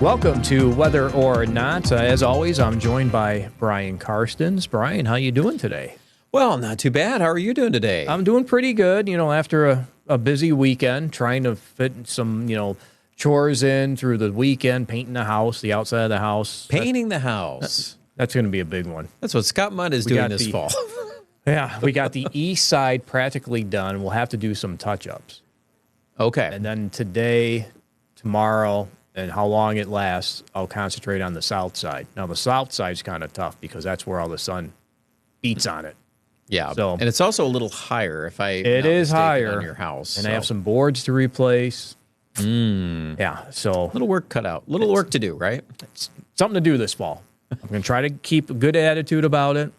Welcome to Whether or Not. As always, I'm joined by Brian Karstens. Brian, how you doing today? Well, not too bad. How are you doing today? I'm doing pretty good. You know, after a busy weekend, trying to fit some, chores in through the weekend, painting the house, the outside of the house. Painting the house. That's going to be a big one. That's what Scott Mundt is doing this fall. Yeah, we got the east side practically done. We'll have to do some touch-ups. Okay. And then today, tomorrow, and how long it lasts, I'll concentrate on the south side. Now, the south side's kind of tough because that's where all the sun beats on it. Yeah, so, and it's also a little higher it is higher on your house. And I have some boards to replace. Yeah, so. Little work cut out. Little work to do, right? It's something to do this fall. I'm going to try to keep a good attitude about it.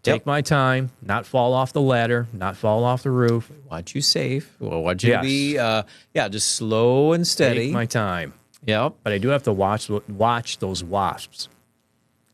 Take my time, not fall off the ladder, not fall off the roof. We want you safe. We want you to be, just slow and steady. Take my time. Yep. But I do have to watch those wasps.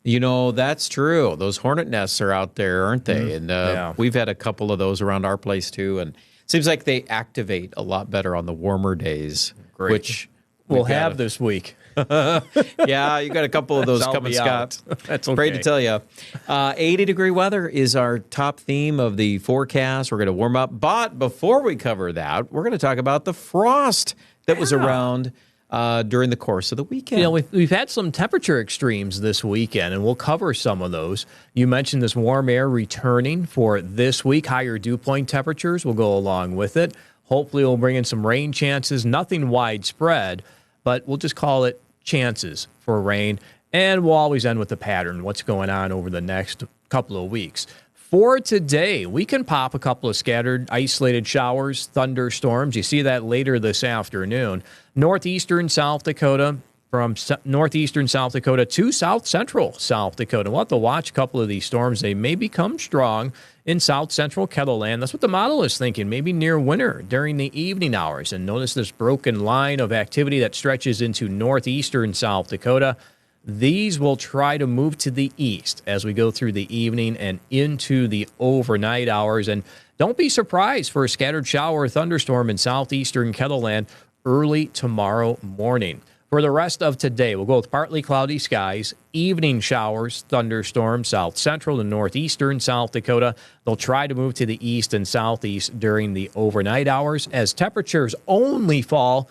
You know, that's true. Those hornet nests are out there, aren't they? And we've had a couple of those around our place, too. And it seems like they activate a lot better on the warmer days, which we'll have this week. Yeah, you got a couple of those coming, Scott. That's okay. Great to tell you. 80-degree weather is our top theme of the forecast. We're going to warm up. But before we cover that, we're going to talk about the frost that was around during the course of the weekend. You know, we've had some temperature extremes this weekend, and we'll cover some of those. You mentioned this warm air returning for this week. Higher dew point temperatures will go along with it. Hopefully, we'll bring in some rain chances. Nothing widespread, but we'll just call it chances for rain. And we'll always end with the pattern, what's going on over the next couple of weeks. For today, we can pop a couple of scattered, isolated showers, thunderstorms. You see that later this afternoon. Northeastern South Dakota, from northeastern South Dakota to south central South Dakota. We'll have to watch a couple of these storms. They may become strong in south central KELOLAND. That's what the model is thinking, maybe near winter during the evening hours. And notice this broken line of activity that stretches into northeastern South Dakota. These will try to move to the east as we go through the evening and into the overnight hours. And don't be surprised for a scattered shower or thunderstorm in southeastern KELOLAND early tomorrow morning. For the rest of today, we'll go with partly cloudy skies, evening showers, thunderstorms, south central and northeastern South Dakota. They'll try to move to the east and southeast during the overnight hours as temperatures only fall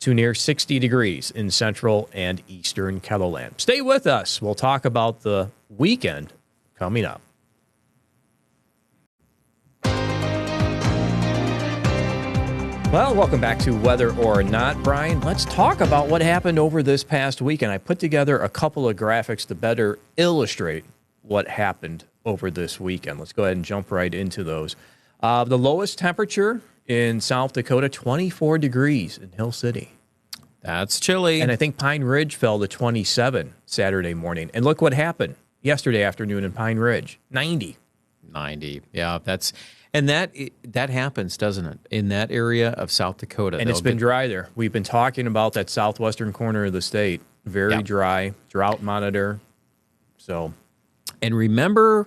to near 60 degrees in central and eastern KELOLAND. Stay with us. We'll talk about the weekend coming up. Well, welcome back to Whether or Not, Brian. Let's talk about what happened over this past weekend. I put together a couple of graphics to better illustrate what happened over this weekend. Let's go ahead and jump right into those. The lowest temperature in South Dakota, 24 degrees in Hill City. That's chilly. And I think Pine Ridge fell to 27 Saturday morning. And look what happened yesterday afternoon in Pine Ridge, 90. 90, yeah, that happens, doesn't it, in that area of South Dakota? And it's been dry there. We've been talking about that southwestern corner of the state. Very dry, drought monitor. So, and remember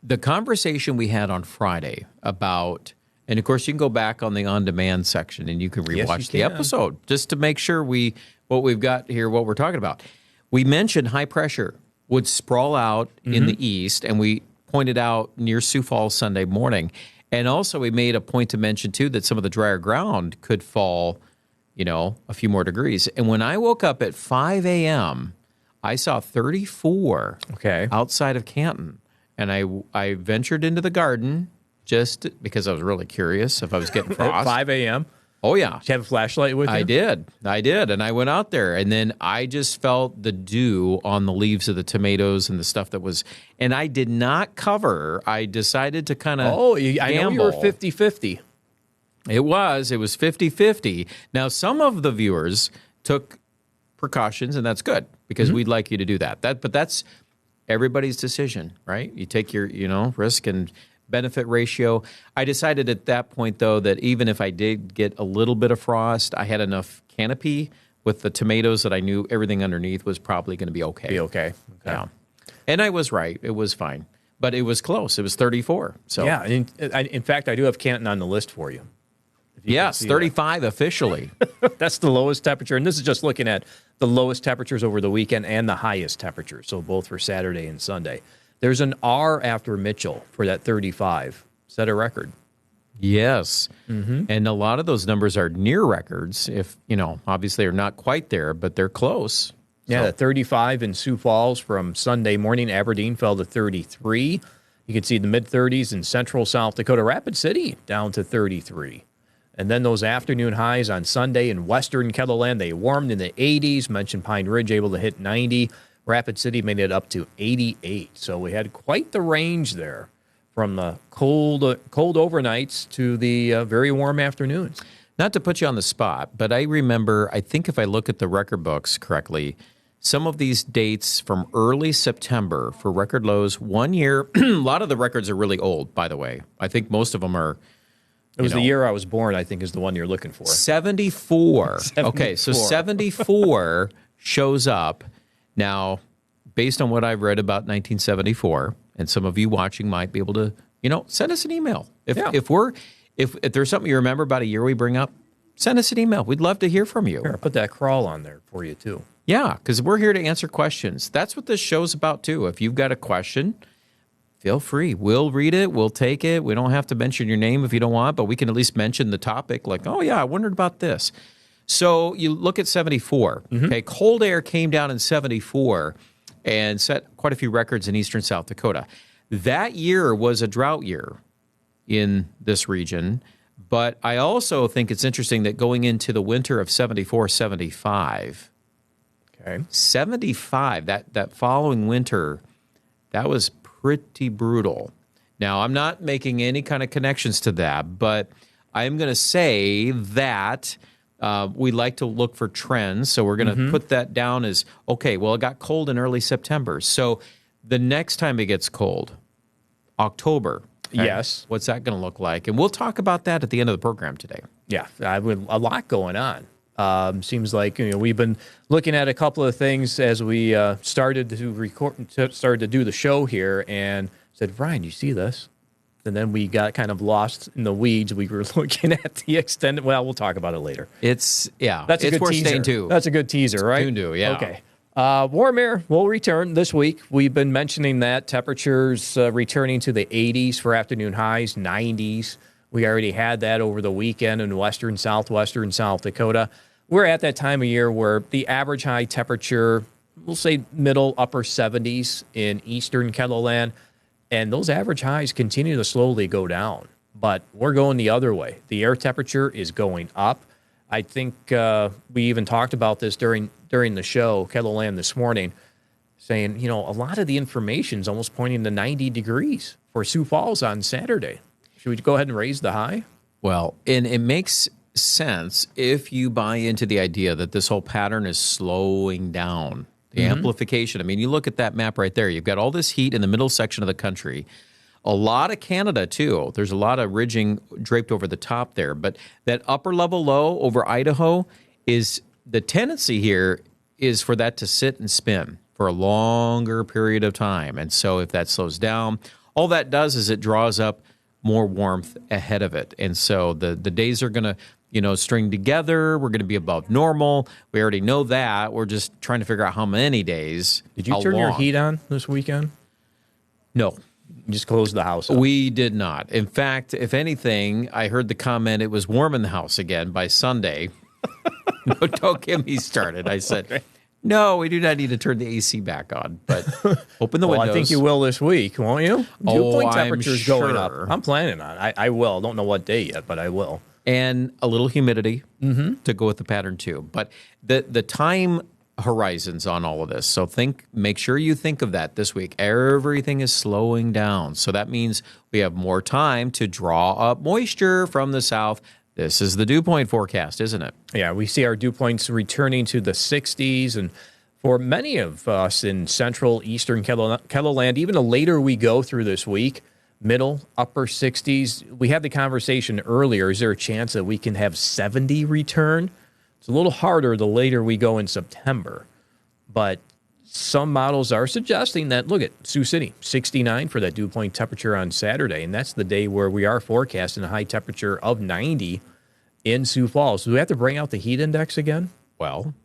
the conversation we had on Friday about, and of course you can go back on the on-demand section and you can rewatch the episode just to make sure what we've got here, what we're talking about. We mentioned high pressure would sprawl out in the east, and we pointed out near Sioux Falls Sunday morning. And also we made a point to mention, too, that some of the drier ground could fall, a few more degrees. And when I woke up at 5 a.m., I saw 34 outside of Canton. And I ventured into the garden just because I was really curious if I was getting frost. 5 a.m.? Oh, yeah. Did you have a flashlight with you? I did. And I went out there, and then I just felt the dew on the leaves of the tomatoes and the stuff that was, and I did not cover. I decided to kind of I know you were 50-50. It was 50-50. Now, some of the viewers took precautions, and that's good, because we'd like you to do that. But that's everybody's decision, right? You take your, risk and benefit ratio. I decided at that point, though, that even if I did get a little bit of frost, I had enough canopy with the tomatoes that I knew everything underneath was probably going to be okay. Okay. Yeah. And I was right. It was fine. But it was close. It was 34. So yeah. In fact, I do have Canton on the list for you. Yes, 35 officially. That's the lowest temperature. And this is just looking at the lowest temperatures over the weekend and the highest temperatures, so both for Saturday and Sunday. There's an R after Mitchell for that 35. Set a record. Yes. And a lot of those numbers are near records. If, obviously are not quite there, but they're close. Yeah, the 35 in Sioux Falls from Sunday morning. Aberdeen fell to 33. You can see the mid-30s in central South Dakota. Rapid City down to 33. And then those afternoon highs on Sunday in western KELOLAND, they warmed in the 80s. Mentioned Pine Ridge able to hit 90. Rapid City made it up to 88. So we had quite the range there from the cold overnights to the very warm afternoons. Not to put you on the spot, but I remember, I think if I look at the record books correctly, some of these dates from early September for record lows 1 year. A lot of the records are really old, by the way. I think most of them are. It was the year I was born, I think, is the one you're looking for. 74. Okay, so 74 shows up. Now, based on what I've read about 1974, and some of you watching might be able to, send us an email. If there's something you remember about a year we bring up, send us an email. We'd love to hear from you. Sure, put that crawl on there for you, too. Yeah, because we're here to answer questions. That's what this show's about, too. If you've got a question, feel free. We'll read it. We'll take it. We don't have to mention your name if you don't want, but we can at least mention the topic like, oh, yeah, I wondered about this. So you look at 74. Okay, cold air came down in 74 and set quite a few records in eastern South Dakota. That year was a drought year in this region, but I also think it's interesting that going into the winter of 74, 75, okay, 75, that following winter, that was pretty brutal. Now, I'm not making any kind of connections to that, but I'm going to say that we like to look for trends, so we're going to put that down as, okay, well, it got cold in early September. So the next time it gets cold, October. Okay, yes. What's that going to look like? And we'll talk about that at the end of the program today. Yeah, a lot going on. Seems like we've been looking at a couple of things as we started to do the show here, and said, Brian, you see this? And then we got kind of lost in the weeds. We were looking at the extended. Well, we'll talk about it later. That's a good worth teaser. Staying to. That's a good teaser, right? Tuned to, yeah. Okay. Warm air will return this week. We've been mentioning that. Temperatures returning to the 80s for afternoon highs, 90s. We already had that over the weekend in western, southwestern South Dakota. We're at that time of year where the average high temperature, we'll say middle, upper 70s in eastern KELOLAND. And those average highs continue to slowly go down. But we're going the other way. The air temperature is going up. I think we even talked about this during the show, KELOLAND this morning, saying, a lot of the information is almost pointing to 90 degrees for Sioux Falls on Saturday. Should we go ahead and raise the high? Well, and it makes sense if you buy into the idea that this whole pattern is slowing down. The amplification. I mean, you look at that map right there. You've got all this heat in the middle section of the country. A lot of Canada, too. There's a lot of ridging draped over the top there. But that upper level low over Idaho is the tendency here is for that to sit and spin for a longer period of time. And so if that slows down, all that does is it draws up more warmth ahead of it. And so the days are going to string together. We're going to be above normal. We already know that. We're just trying to figure out how many days. Did you turn your heat on this weekend? No. You just closed the house up. We did not. In fact, if anything, I heard the comment it was warm in the house again by Sunday. No, don't get me started. I said, okay. No, we do not need to turn the AC back on, but open the windows. I think you will this week, won't you? Dew point temperature's I'm going up. I'm planning on it. I will. Don't know what day yet, but I will. And a little humidity to go with the pattern too. But the time horizons on all of this. So make sure you think of that this week. Everything is slowing down. So that means we have more time to draw up moisture from the south. This is the dew point forecast, isn't it? Yeah, we see our dew points returning to the 60s. And for many of us in central, eastern KELOLAND, even the later we go through this week, middle, upper 60s. We had the conversation earlier. Is there a chance that we can have 70 return? It's a little harder the later we go in September. But some models are suggesting that, look at Sioux City, 69 for that dew point temperature on Saturday. And that's the day where we are forecasting a high temperature of 90 in Sioux Falls. Do we have to bring out the heat index again? Well,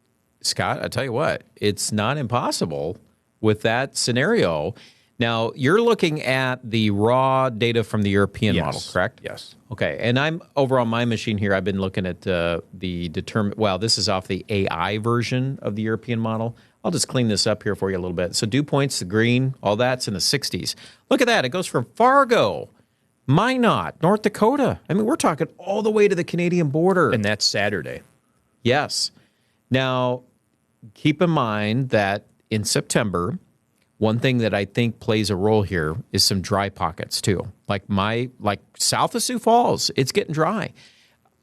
Scott, I tell you what, it's not impossible with that scenario. Now, you're looking at the raw data from the European model, correct? Yes. Okay, and I'm over on my machine here. I've been looking at this is off the AI version of the European model. I'll just clean this up here for you a little bit. So dew points, the green, all that's in the 60s. Look at that. It goes from Fargo, Minot, North Dakota. I mean, we're talking all the way to the Canadian border. And that's Saturday. Yes. Now, keep in mind that in September, one thing that I think plays a role here is some dry pockets too. Like south of Sioux Falls, it's getting dry.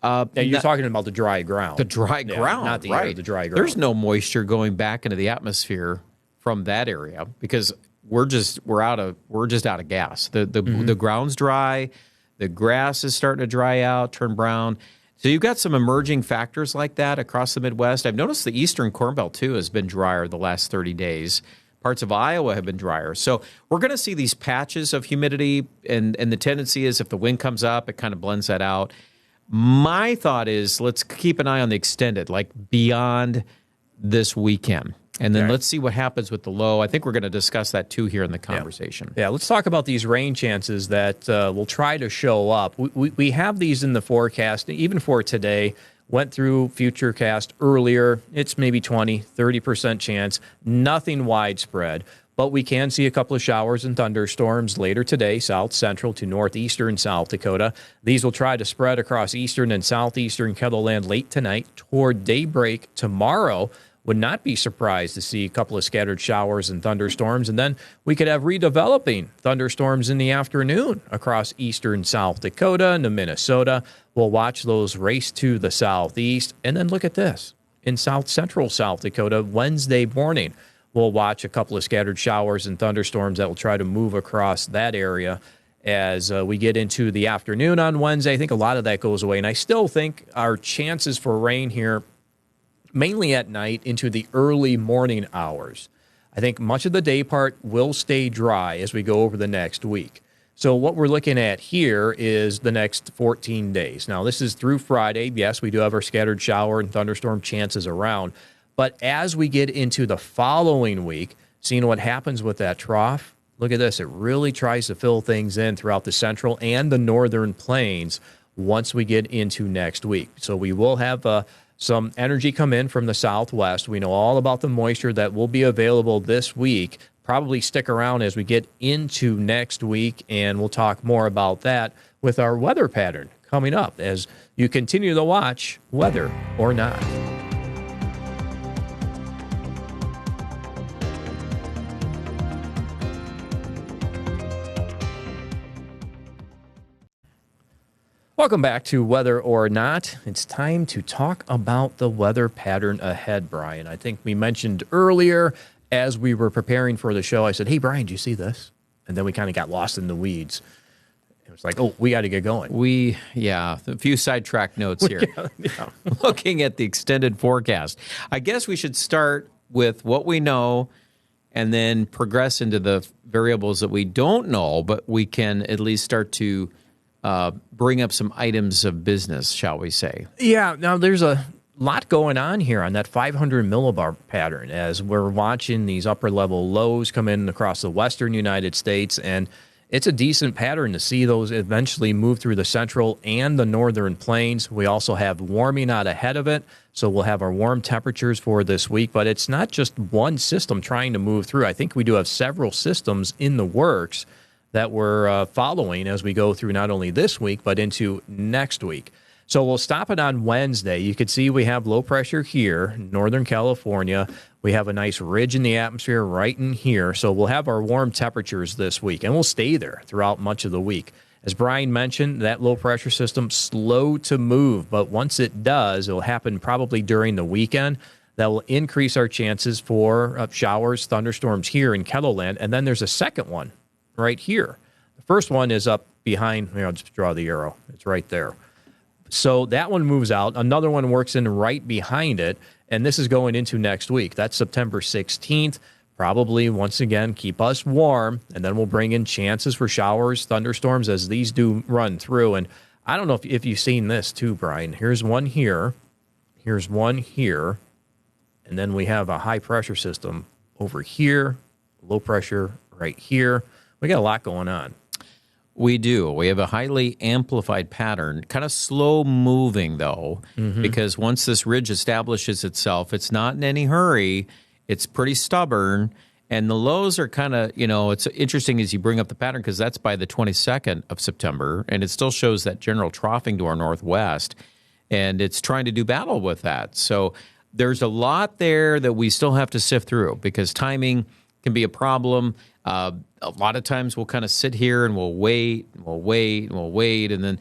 And you're talking about the dry ground. The dry ground, not the right? air, the dry ground. There's no moisture going back into the atmosphere from that area because we're just out of gas. The ground's dry, the grass is starting to dry out, turn brown. So you've got some emerging factors like that across the Midwest. I've noticed the eastern Corn Belt too has been drier the last 30 days. Parts of Iowa have been drier. So we're going to see these patches of humidity, and the tendency is if the wind comes up, it kind of blends that out. My thought is let's keep an eye on the extended, like beyond this weekend. And then let's see what happens with the low. I think we're going to discuss that too here in the conversation. Yeah, let's talk about these rain chances that will try to show up. We have these in the forecast, even for today. Went through Futurecast earlier. It's maybe 20, 30% chance. Nothing widespread. But we can see a couple of showers and thunderstorms later today, south central to northeastern South Dakota. These will try to spread across eastern and southeastern KELOLAND late tonight toward daybreak tomorrow. Would not be surprised to see a couple of scattered showers and thunderstorms. And then we could have redeveloping thunderstorms in the afternoon across eastern South Dakota into Minnesota. We'll watch those race to the southeast. And then look at this. In south central South Dakota, Wednesday morning, we'll watch a couple of scattered showers and thunderstorms that will try to move across that area as we get into the afternoon on Wednesday. I think a lot of that goes away. And I still think our chances for rain here, mainly at night into the early morning hours. I think much of the day part will stay dry as we go over the next week. So what we're looking at here is the next 14 days. Now, this is through Friday. Yes, we do have our scattered shower and thunderstorm chances around. But as we get into the following week, seeing what happens with that trough, look at this. It really tries to fill things in throughout the central and the northern plains once we get into next week. So we will have some energy come in from the southwest. We know all about the moisture that will be available this week. Probably stick around as we get into next week, and we'll talk more about that with our weather pattern coming up as you continue to watch Weather or Not. Welcome back to Weather or Not. It's time to talk about the weather pattern ahead, Brian. I think we mentioned earlier as we were preparing for the show, I said, hey, Brian, do you see this? And then we kind of got lost in the weeds. It was like, oh, we got to get going. A few sidetrack notes here. Looking at the extended forecast. I guess we should start with what we know and then progress into the variables that we don't know, but we can at least start to bring up some items of business, shall we say. Yeah, now there's a lot going on here on that 500 millibar pattern as we're watching these upper level lows come in across the western United States, and it's a decent pattern to see those eventually move through the central and the northern plains. We also have warming out ahead of it, so we'll have our warm temperatures for this week, but it's not just one system trying to move through. I think we do have several systems in the works that we're following as we go through not only this week, but into next week. So we'll stop it on Wednesday. You can see we have low pressure here, Northern California. We have a nice ridge in the atmosphere right in here. So we'll have our warm temperatures this week, and we'll stay there throughout much of the week. As Brian mentioned, that low pressure system slow to move, but once it does, it'll happen probably during the weekend. That will increase our chances for showers, thunderstorms here in KELOLAND. And then there's a second one right here. The first one is up behind, I'll just draw the arrow. It's right there. So that one moves out. Another one works in right behind it, and this is going into next week. That's September 16th. Probably, once again, keep us warm, and then we'll bring in chances for showers, thunderstorms as these do run through. And I don't know if you've seen this too, Brian. Here's one here. Here's one here. And then we have a high pressure system over here, low pressure right here. We got a lot going on. We do. We have a highly amplified pattern, kind of slow moving though, because once this ridge establishes itself, it's not in any hurry. It's pretty stubborn. And the lows are kind of, it's interesting as you bring up the pattern because that's by the 22nd of September. And it still shows that general troughing to our northwest. And it's trying to do battle with that. So there's a lot there that we still have to sift through because timing can be a problem. A lot of times we'll kind of sit here and we'll wait, and we'll wait, and we'll wait, and then,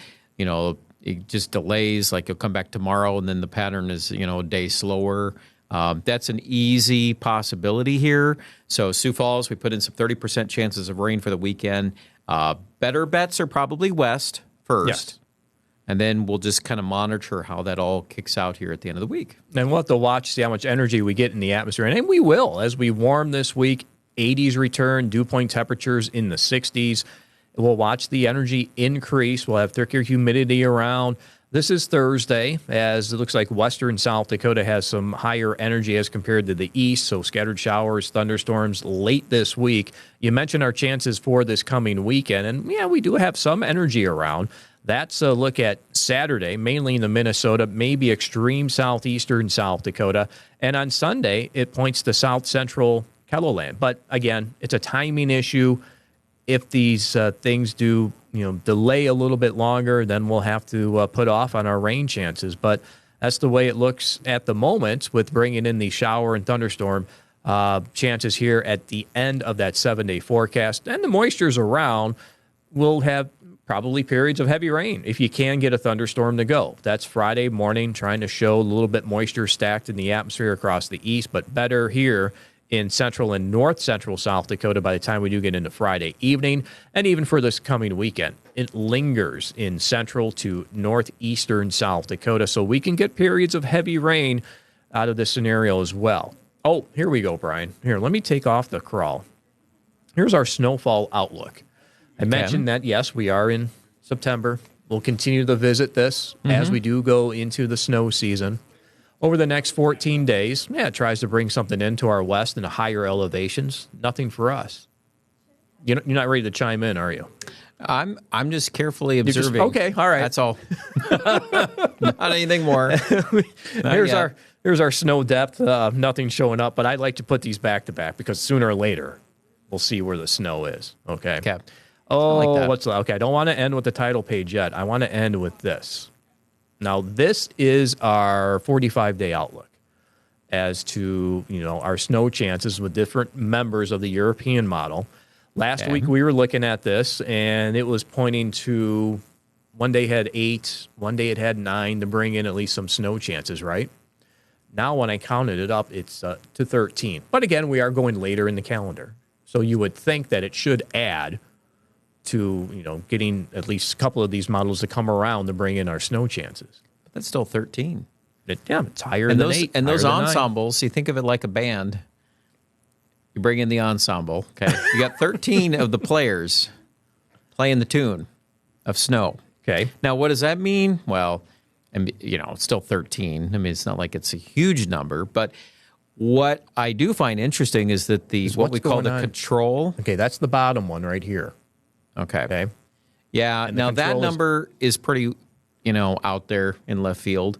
it just delays, like you'll come back tomorrow, and then the pattern is, a day slower. That's an easy possibility here. So Sioux Falls, we put in some 30% chances of rain for the weekend. Better bets are probably west first. Yes. And then we'll just kind of monitor how that all kicks out here at the end of the week. And we'll have to watch, see how much energy we get in the atmosphere. And we will, as we warm this week. 80s return, dew point temperatures in the 60s. We'll watch the energy increase. We'll have thicker humidity around. This is Thursday, as it looks like western South Dakota has some higher energy as compared to the east, so scattered showers, thunderstorms late this week. You mentioned our chances for this coming weekend, and yeah, we do have some energy around. That's a look at Saturday, mainly in the Minnesota, maybe extreme southeastern South Dakota. And on Sunday, it points to south central KELOLAND. But again, it's a timing issue. If these things do, delay a little bit longer, then we'll have to put off on our rain chances. But that's the way it looks at the moment with bringing in the shower and thunderstorm chances here at the end of that 7-day forecast. And the moisture's around. We'll have probably periods of heavy rain if you can get a thunderstorm to go. That's Friday morning, trying to show a little bit moisture stacked in the atmosphere across the east, but better here in central and north central South Dakota by the time we do get into Friday evening, and even for this coming weekend. It lingers in central to northeastern South Dakota, so we can get periods of heavy rain out of this scenario as well. Oh, here we go, Brian. Here, let me take off the crawl. Here's our snowfall outlook. I mentioned that, yes, we are in September. We'll continue to visit this as we do go into the snow season. Over the next 14 days, it tries to bring something into our west and higher elevations. Nothing for us. You're not ready to chime in, are you? I'm just carefully observing. Okay, all right. That's all. Not anything more. Here's our snow depth. Nothing showing up, but I'd like to put these back to back because sooner or later we'll see where the snow is. Okay. Oh, I like that. Okay. I don't want to end with the title page yet. I want to end with this. Now, this is our 45-day outlook as to, our snow chances with different members of the European model. Last week, we were looking at this, and it was pointing to one day it had 8, one day it had 9 to bring in at least some snow chances, right? Now, when I counted it up, it's to 13. But again, we are going later in the calendar. So you would think that it should add to, getting at least a couple of these models to come around to bring in our snow chances. But that's still 13. It's higher than 8. And those ensembles, you think of it like a band. You bring in the ensemble, okay? You got 13 of the players playing the tune of Snow. Okay. Now, what does that mean? Well, it's still 13. I mean, it's not like it's a huge number, but what I do find interesting is that what we call the control. Okay, that's the bottom one right here. Okay. Yeah. Now that number is pretty, out there in left field.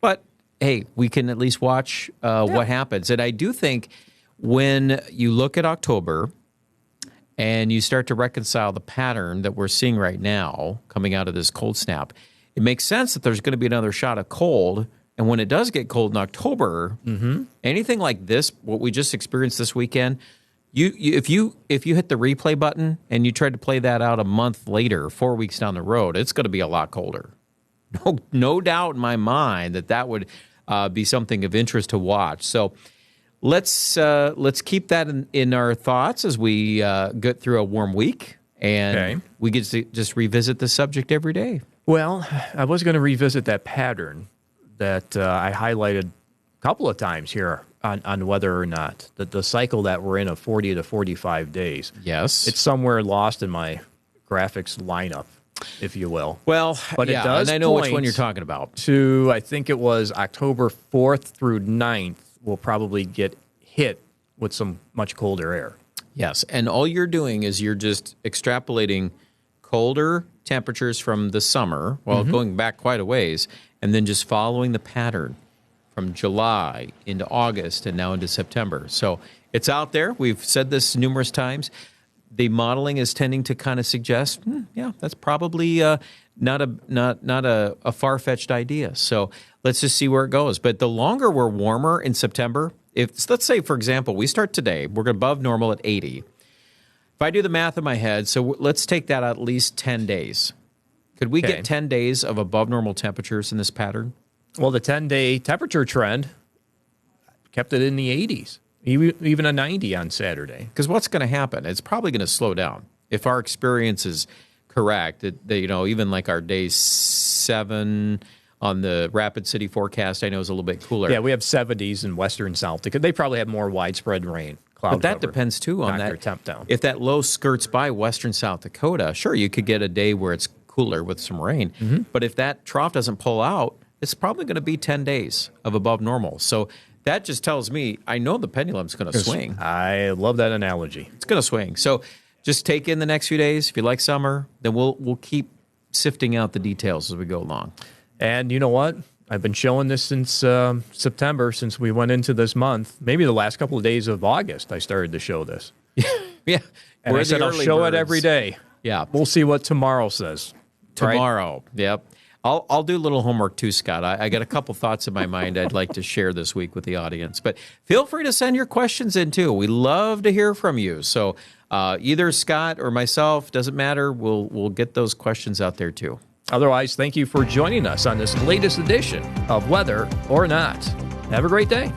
But hey, we can at least watch what happens. And I do think when you look at October and you start to reconcile the pattern that we're seeing right now coming out of this cold snap, it makes sense that there's going to be another shot of cold. And when it does get cold in October, anything like this, what we just experienced this weekend, if you hit the replay button and you try to play that out a month later, 4 weeks down the road, it's going to be a lot colder. No doubt in my mind that would be something of interest to watch. So let's keep that in our thoughts as we get through a warm week, and we get to just revisit the subject every day. Well, I was going to revisit that pattern that I highlighted a couple of times here on whether or not the cycle that we're in of 40 to 45 days. Yes. It's somewhere lost in my graphics lineup, if you will. Well, but it does, and I know which one you're talking about. To, I think it was October 4th through 9th will probably get hit with some much colder air. Yes, and all you're doing is you're just extrapolating colder temperatures from the summer, going back quite a ways, and then just following the pattern from July into August and now into September. So it's out there. We've said this numerous times. The modeling is tending to kind of suggest, that's probably not a far-fetched idea. So let's just see where it goes. But the longer we're warmer in September, let's say, for example, we start today, we're above normal at 80. If I do the math in my head, so let's take that at least 10 days. Could we get 10 days of above normal temperatures in this pattern? Well, the 10-day temperature trend kept it in the 80s, even a 90 on Saturday. Because what's going to happen? It's probably going to slow down. If our experience is correct, even like our day 7 on the Rapid City forecast, I know is a little bit cooler. Yeah, we have 70s in western South Dakota. They probably have more widespread rain. But that depends, too, on that. Temp down. If that low skirts by western South Dakota, sure, you could get a day where it's cooler with some rain. Mm-hmm. But if that trough doesn't pull out, it's probably going to be 10 days of above normal. So that just tells me I know the pendulum's going to swing. I love that analogy. It's going to swing. So just take in the next few days. If you like summer, then we'll keep sifting out the details as we go along. And you know what? I've been showing this since September, since we went into this month. Maybe the last couple of days of August, I started to show this. Yeah. And I said I'll show it every day. Yeah. We'll see what tomorrow says. Tomorrow. Right? Yep. I'll do a little homework too, Scott. I got a couple thoughts in my mind I'd like to share this week with the audience. But feel free to send your questions in too. We love to hear from you. So either Scott or myself, doesn't matter. We'll get those questions out there too. Otherwise, thank you for joining us on this latest edition of Weather or Not. Have a great day.